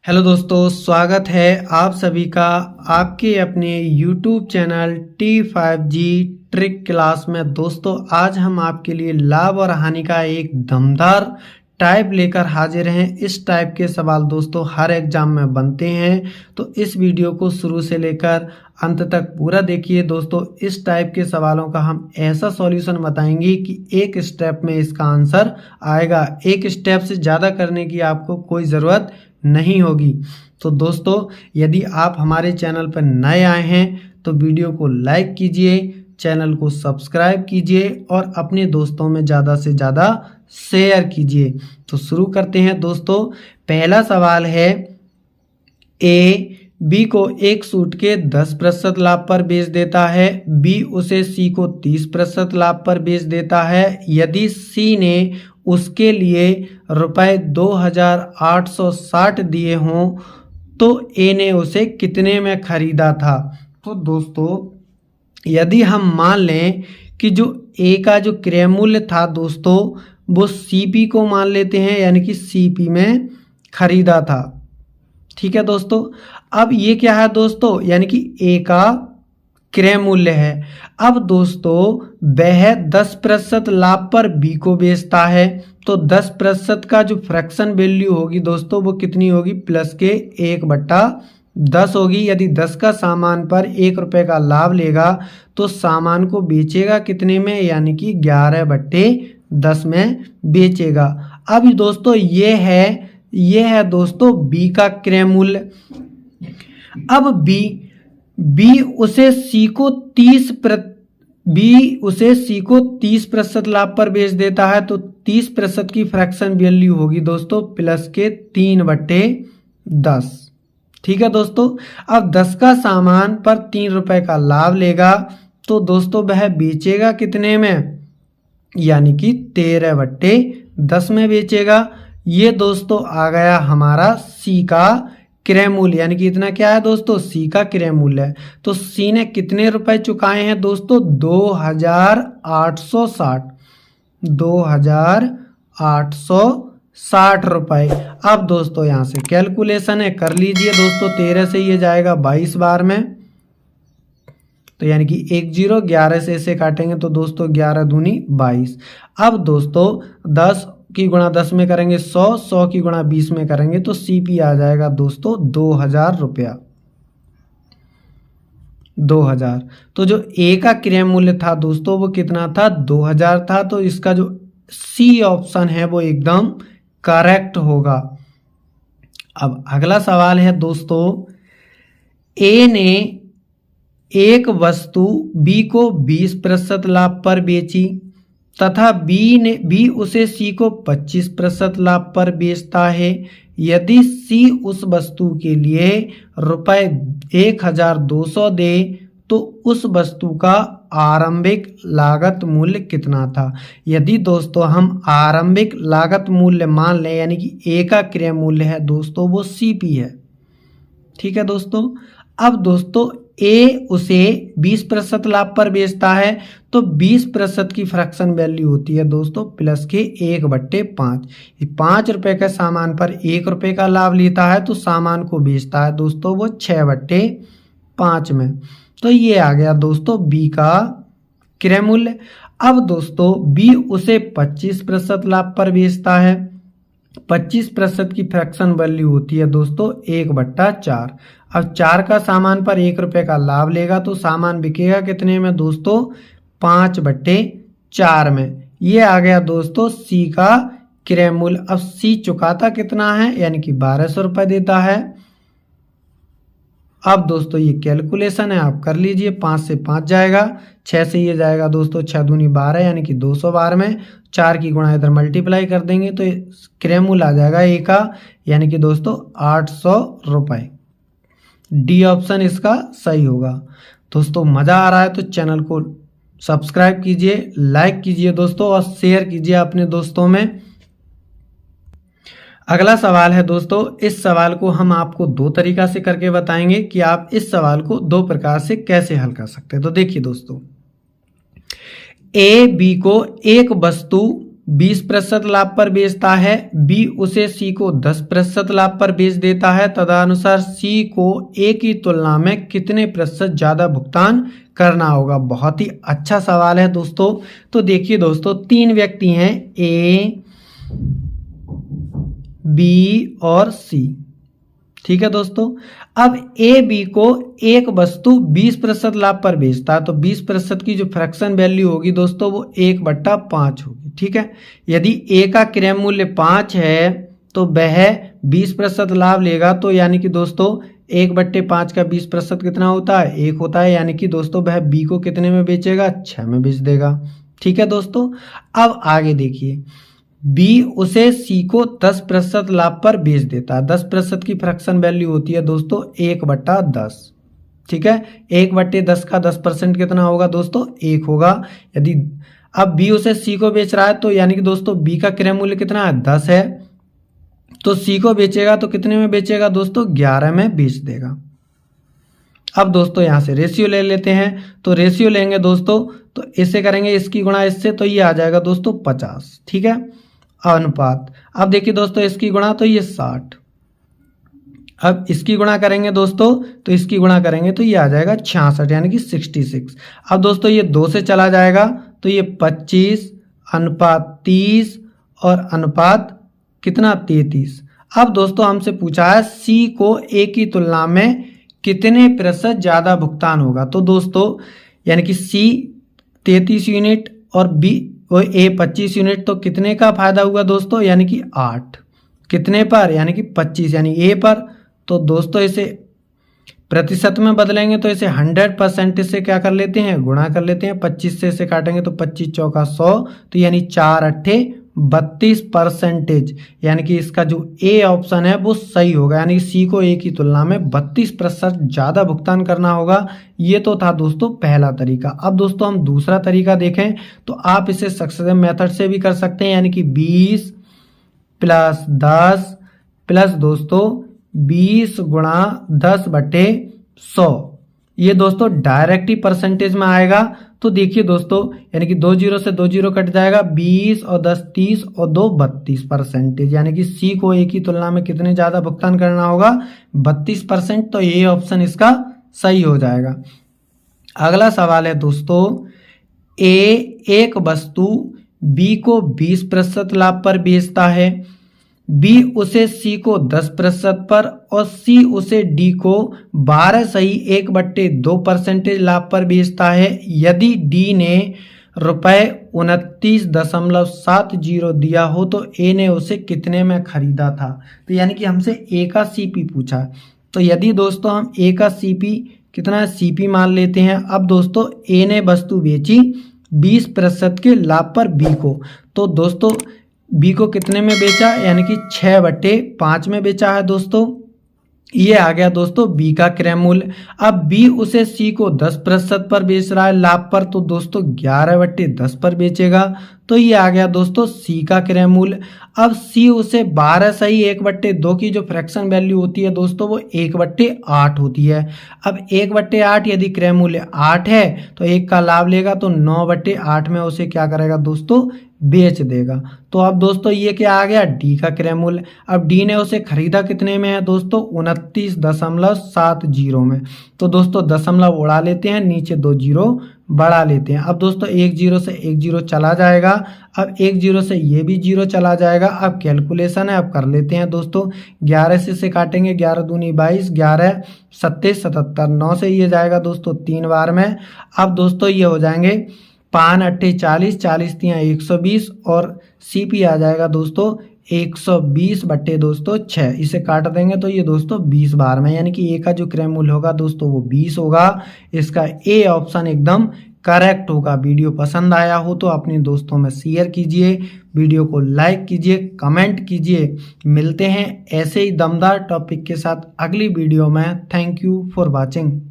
Hello दोस्तों, स्वागत है आप सभी का आपके अपने YouTube channel T5G trick class में। दोस्तों आज हम आपके लिए लाभ और हानि का एक दमदार टाइप लेकर हाजिर हैं। इस टाइप के सवाल दोस्तों हर एग्जाम में बनते हैं, तो इस वीडियो को शुरू से लेकर अंत तक पूरा देखिए। दोस्तों इस टाइप के सवालों का हम ऐसा सॉल्यूशन बताएंगे कि एक स्टेप में इसका आंसर आएगा। एक स्टेप से ज़्यादा करने की आपको कोई ज़रूरत नहीं होगी। तो दोस्तों यदि आप हमारे चैनल पर नए आए हैं तो वीडियो को लाइक कीजिए, चैनल को सब्सक्राइब कीजिए और अपने दोस्तों में ज़्यादा से ज़्यादा शेयर कीजिए। तो शुरू करते हैं दोस्तों। पहला सवाल है, ए बी को एक सूट के 10% लाभ पर बेच देता है, बी उसे सी को 30% लाभ पर बेच देता है। यदि सी ने उसके लिए रुपए 2860 दिए हों तो ए ने उसे कितने में खरीदा था। तो दोस्तों यदि हम मान लें कि जो ए का जो क्रय मूल्य था दोस्तों वो सीपी को मान लेते हैं, यानी कि सीपी में खरीदा था। ठीक है दोस्तों। अब ये क्या है दोस्तों, यानी कि ए का क्रय मूल्य है। अब दोस्तों वह 10% लाभ पर बी को बेचता है, तो 10% का जो फ्रैक्शन वैल्यू होगी दोस्तों वो कितनी होगी, प्लस के 1/10 होगी। यदि 10 का सामान पर 1 रुपये का लाभ लेगा तो सामान को बेचेगा कितने में, यानी कि 11/10 में बेचेगा। अब दोस्तों ये है दोस्तों बी का क्रय मूल्य। अब बी उसे सी को 30% लाभ पर बेच देता है, तो 30% की फ्रैक्शन वैल्यू होगी दोस्तों प्लस के 3/10। ठीक है दोस्तों। अब 10 का सामान पर 3 रुपए का लाभ लेगा तो दोस्तों वह बेचेगा कितने में, यानी कि 13/10 में बेचेगा। ये दोस्तों आ गया हमारा सी का क्रय मूल्य, यानी कि इतना क्या है दोस्तों, सी का क्रय मूल्य है। तो सी ने कितने रुपए चुकाए हैं दोस्तों, 2860 रुपए। अब दोस्तों यहाँ से कैलकुलेशन है, कर लीजिए दोस्तों। 13 से ये जाएगा 22 बार में, तो यानी कि 10 11 से इसे काटेंगे तो दोस्तों 11 दूनी 22। अब दोस्तों 10 की गुणा 10 में करेंगे 100 की गुणा 20 में करेंगे तो सीपी आ जाएगा दोस्तों 2000 रुपया। 2000। तो जो ए का क्रय मूल्य था दोस्तों वो कितना था, 2000 था। तो इसका जो सी ऑप्शन है वो एकदम करेक्ट होगा। अब अगला सवाल है दोस्तों, ए ने एक वस्तु बी को 20% लाभ पर बेची तथा बी उसे सी को 25% लाभ पर बेचता है। यदि सी उस वस्तु के लिए रुपए 1200 दे तो उस वस्तु का आरंभिक लागत मूल्य कितना था। यदि दोस्तों हम आरंभिक लागत मूल्य मान लें, यानी कि ए का क्रय मूल्य है दोस्तों वो सीपी है। ठीक है दोस्तों। अब दोस्तों ए उसे 20% लाभ पर बेचता है, तो 20% की फ्रैक्शन वैल्यू होती है दोस्तों प्लस के 1/5। 5 रुपए के सामान पर 1 रुपये का लाभ लेता है तो सामान को बेचता है दोस्तों वो 6/5 में। तो ये आ गया दोस्तों बी का क्रय मूल्य। अब दोस्तों बी उसे 25% लाभ पर बेचता है, 25% की फ्रैक्शन वैल्यू होती है दोस्तों 1/4। अब 4 का सामान पर 1 रुपये का लाभ लेगा तो सामान बिकेगा कितने में दोस्तों, 5/4 में। ये आ गया दोस्तों सी का क्रय मूल्य। अब सी चुकाता कितना है, यानी कि 1200 रुपये देता है। अब दोस्तों ये कैलकुलेशन है, आप कर लीजिए। 5 से 5 जाएगा, 6 से ये जाएगा दोस्तों 6 दूनी 12, यानी कि 200 बार में 4 की गुणा इधर मल्टीप्लाई कर देंगे तो क्रय मूल्य आ जाएगा ए का, यानी कि दोस्तों 800 रुपये। डी ऑप्शन इसका सही होगा। दोस्तों मज़ा आ रहा है तो चैनल को सब्सक्राइब कीजिए, लाइक कीजिए दोस्तों और शेयर कीजिए अपने दोस्तों में। अगला सवाल है दोस्तों, इस सवाल को हम आपको 2 तरीका से करके बताएंगे कि आप इस सवाल को 2 प्रकार से कैसे हल कर सकते हैं। तो देखिए दोस्तों, ए बी को एक वस्तु 20% लाभ पर बेचता है, बी उसे सी को 10% लाभ पर बेच देता है, तदनुसार सी को ए की तुलना में कितने प्रतिशत ज्यादा भुगतान करना होगा। बहुत ही अच्छा सवाल है दोस्तों। तो देखिए दोस्तों, 3 व्यक्ति हैं, ए, बी और सी। ठीक है दोस्तों। अब ए बी को एक वस्तु 20% लाभ पर बेचता है, तो 20% की जो फ्रैक्शन वैल्यू होगी दोस्तों वो 1/5 होगी। ठीक है। यदि ए का क्रय मूल्य 5 है तो वह 20% लाभ लेगा, तो यानी कि दोस्तों 1/5 का 20% कितना होता है, 1 होता है। यानी कि दोस्तों वह बी को कितने में बेचेगा, 6 में बेच देगा। ठीक है दोस्तों। अब आगे देखिए, बी उसे सी को 10% लाभ पर बेच देता है। 10% की फ्रैक्शन वैल्यू होती है दोस्तों 1/10। ठीक है। 1/10 का 10% कितना होगा दोस्तों, 1 होगा। यदि अब बी उसे सी को बेच रहा है, तो यानी कि दोस्तों बी का क्रय मूल्य कितना है, 10 है, तो सी को बेचेगा तो कितने में बेचेगा दोस्तों, 11 में बेच देगा। अब दोस्तों यहां से रेशियो ले लेते हैं, तो रेशियो लेंगे दोस्तों तो इससे करेंगे इसकी गुणा इससे, तो ये आ जाएगा दोस्तों 50। ठीक है। अनुपात, अब देखिए दोस्तों इसकी गुणा तो ये 60। अब इसकी गुणा करेंगे दोस्तों तो इसकी गुणा करेंगे तो ये आ जाएगा 66 यानी कि 66। अब दोस्तों ये 2 से चला जाएगा तो ये 25 अनुपात 30 और अनुपात कितना 33। अब दोस्तों हमसे पूछा है सी को ए की तुलना में कितने प्रतिशत ज्यादा भुगतान होगा। तो दोस्तों यानी कि सी 33 यूनिट और बी वो ए 25 यूनिट, तो कितने का फायदा हुआ दोस्तों, यानी कि 8। कितने पर, यानी कि 25 यानी ए पर। तो दोस्तों इसे प्रतिशत में बदलेंगे तो इसे 100% से क्या कर लेते हैं, गुणा कर लेते हैं। 25 से इसे काटेंगे तो 25 चौका 100, तो यानी 4 अट्ठे 32%। यानी कि इसका जो ए ऑप्शन है वो सही होगा, यानी सी को ए की तुलना में 32% ज्यादा भुगतान करना होगा। ये तो था दोस्तों पहला तरीका। अब दोस्तों हम दूसरा तरीका देखें तो आप इसे सक्सेसिव मेथड से भी कर सकते हैं, यानी कि 20 + 10 प्लस दोस्तों 20 × 10/100। ये दोस्तों डायरेक्ट ही परसेंटेज में आएगा। तो देखिए दोस्तों, यानी कि 2 जीरो से 2 जीरो कट जाएगा, 20 और 10 30 और 2 32%। यानी कि सी को ए की तुलना में कितने ज्यादा भुगतान करना होगा, 32%। तो ये ऑप्शन इसका सही हो जाएगा। अगला सवाल है दोस्तों, ए एक वस्तु बी को 20% लाभ पर बेचता है, बी उसे सी को 10% पर और सी उसे डी को 12.1/2% लाभ पर बेचता है। यदि डी ने ₹29.70 दिया हो तो ए ने उसे कितने में खरीदा था। तो यानी कि हमसे ए का सीपी पूछा। तो यदि दोस्तों हम ए का सीपी कितना है, सीपी मान लेते हैं। अब दोस्तों ए ने वस्तु बेची 20% के लाभ पर बी को, तो दोस्तों बी को कितने में बेचा, यानी कि 6/5 में बेचा है दोस्तों। ये आ गया दोस्तों बी का क्रय मूल्य। अब बी उसे सी को 10% पर बेच रहा है लाभ पर, तो दोस्तों 11/10 पर बेचेगा। तो ये आ गया दोस्तों सी का क्रय मूल्य। अब सी उसे 12.1/2 की जो फ्रैक्शन वैल्यू होती है दोस्तों वो 1/8 होती है। अब 1/8 यदि क्रय मूल्य 8 है तो 1 का लाभ लेगा, तो 9/8 में उसे क्या करेगा दोस्तों, बेच देगा। तो अब दोस्तों ये क्या आ गया, डी का क्रय मूल्य। अब डी ने उसे खरीदा कितने में है दोस्तों, 29.70 में। तो दोस्तों दशमलव उड़ा लेते हैं, नीचे 2 जीरो बढ़ा लेते हैं। अब दोस्तों 1 जीरो से 1 जीरो चला जाएगा, अब 1 जीरो से ये भी जीरो चला जाएगा। अब कैलकुलेशन है, अब कर लेते हैं दोस्तों। 11 से काटेंगे, 11 दूनी 22, 11 सत्ते 77, 9 से ये जाएगा दोस्तों 3 बार में। अब दोस्तों ये हो जाएंगे 5 अट्ठे 40, 40 तियां 120 और सीपी आ जाएगा दोस्तों 120/6। इसे काट देंगे तो ये दोस्तों 20 बार में, यानी कि ए का जो क्रय मूल्य होगा दोस्तों वो 20 होगा। इसका ए ऑप्शन एकदम करेक्ट होगा। वीडियो पसंद आया हो तो अपने दोस्तों में शेयर कीजिए, वीडियो को लाइक कीजिए, कमेंट कीजिए। मिलते हैं ऐसे ही दमदार टॉपिक के साथ अगली वीडियो में। Thank you for watching.